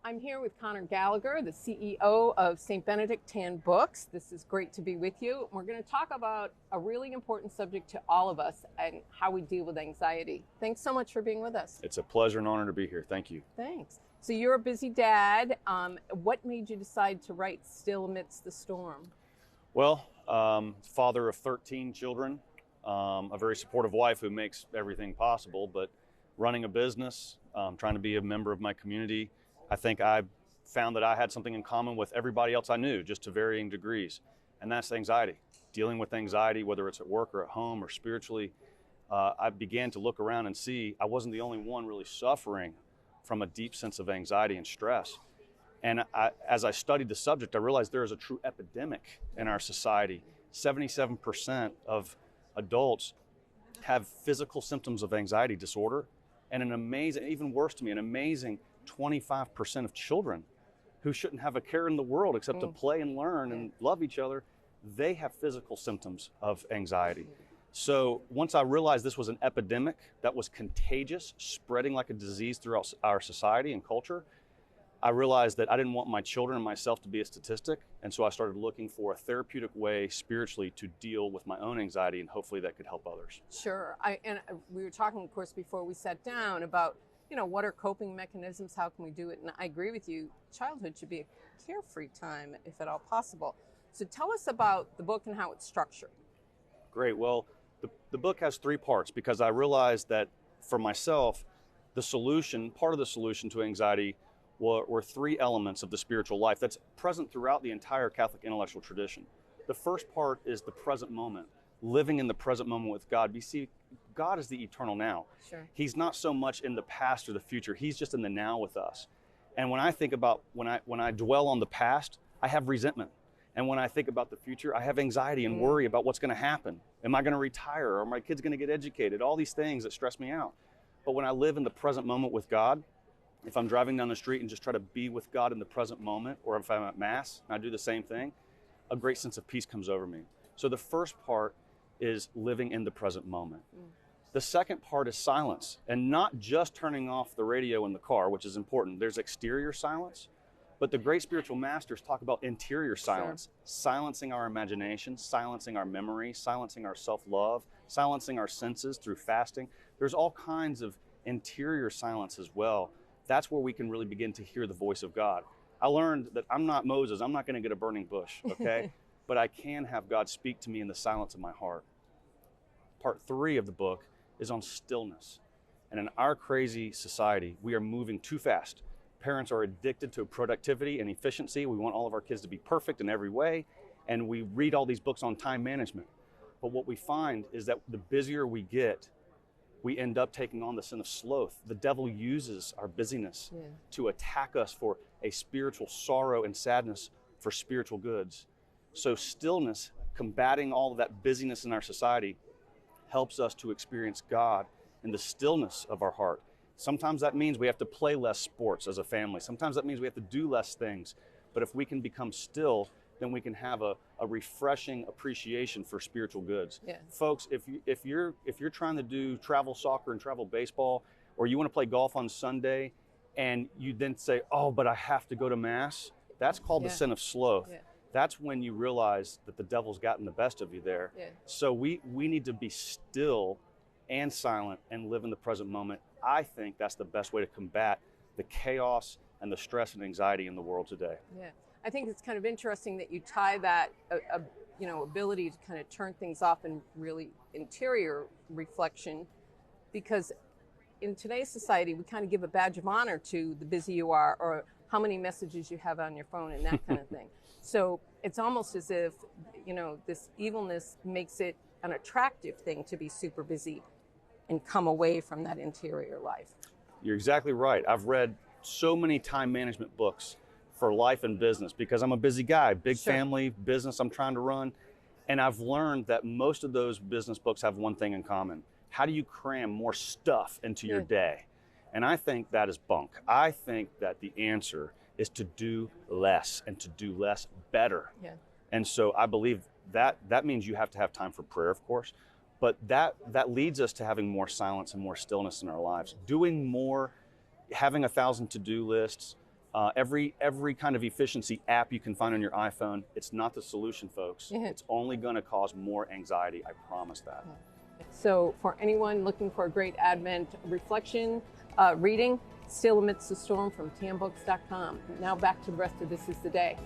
I'm here with Connor Gallagher, the CEO of St. Benedict Tan Books. This is great to be with you. We're going to talk about a really important subject to all of us and how we deal with anxiety. Thanks so much for being with us. It's a pleasure and honor to be here. Thank you. Thanks. So you're a busy dad. What made you decide to write Still Amidst the Storm? Well, father of 13 children, a very supportive wife who makes everything possible, but running a business, trying to be a member of my community, I think I found that I had something in common with everybody else I knew, just to varying degrees, and that's anxiety. Dealing with anxiety, whether it's at work or at home or spiritually, I began to look around and see I wasn't the only one really suffering from a deep sense of anxiety and stress. And as I studied the subject, I realized there is a true epidemic in our society. 77% of adults have physical symptoms of anxiety disorder, and an amazing, even worse to me, an amazing 25% of children who shouldn't have a care in the world except to play and learn and love each other, they have physical symptoms of anxiety. So once I realized this was an epidemic that was contagious, spreading like a disease throughout our society and culture, I realized that I didn't want my children and myself to be a statistic. And so I started looking for a therapeutic way spiritually to deal with my own anxiety, and hopefully that could help others. Sure. We were talking, of course, before we sat down about, what are coping mechanisms? How can we do it? And I agree with you. Childhood should be a carefree time, if at all possible. So tell us about the book and how it's structured. Great. Well, the book has three parts because I realized that for myself, part of the solution to anxiety were three elements of the spiritual life that's present throughout the entire Catholic intellectual tradition. The first part is the present moment, living in the present moment with God. You see, God is the eternal now. Sure. He's not so much in the past or the future. He's just in the now with us. And when I think about, when I dwell on the past, I have resentment. And when I think about the future, I have anxiety and worry about what's going to happen. Am I going to retire? Or are my kids going to get educated? All these things that stress me out. But when I live in the present moment with God, if I'm driving down the street and just try to be with God in the present moment, or if I'm at Mass and I do the same thing, a great sense of peace comes over me. So the first part is living in the present moment. The second part is silence, and not just turning off the radio in the car, which is important. There's exterior silence, but the great spiritual masters talk about interior silence, silencing our imagination, silencing our memory, silencing our self-love, silencing our senses through fasting. There's all kinds of interior silence as well. That's where we can really begin to hear the voice of God. I learned that I'm not Moses. I'm not going to get a burning bush, okay? But I can have God speak to me in the silence of my heart. Part 3 of the book is on stillness. And in our crazy society, we are moving too fast. Parents are addicted to productivity and efficiency. We want all of our kids to be perfect in every way. And we read all these books on time management. But what we find is that the busier we get, we end up taking on the sin of sloth. The devil uses our busyness to attack us for a spiritual sorrow and sadness for spiritual goods. So stillness, combating all of that busyness in our society, helps us to experience God in the stillness of our heart. Sometimes that means we have to play less sports as a family. Sometimes that means we have to do less things. But if we can become still, then we can have a refreshing appreciation for spiritual goods. Yeah. Folks, if you're trying to do travel soccer and travel baseball, or you want to play golf on Sunday, and you then say, oh, but I have to go to Mass, that's called the sin of sloth. Yeah. That's when you realize that the devil's gotten the best of you there. Yeah. So we need to be still and silent and live in the present moment. I think that's the best way to combat the chaos and the stress and anxiety in the world today. Yeah. I think it's kind of interesting that you tie that ability to kind of turn things off and really interior reflection, because in today's society, we kind of give a badge of honor to the busy you are or how many messages you have on your phone and that kind of thing. So it's almost as if, this evilness makes it an attractive thing to be super busy and come away from that interior life. You're exactly right. I've read so many time management books for life and business because I'm a busy guy, big family, business I'm trying to run. And I've learned that most of those business books have one thing in common. How do you cram more stuff into your day? And I think that is bunk. I think that the answer is to do less and to do less better. Yeah. And so I believe that means you have to have time for prayer, of course, but that leads us to having more silence and more stillness in our lives. Doing more, having 1,000 to-do lists, Every kind of efficiency app you can find on your iPhone, it's not the solution, folks. It's only going to cause more anxiety. I promise that. So for anyone looking for a great Advent reflection reading, Still Amidst the Storm from tambooks.com. Now back to the rest of This Is the Day.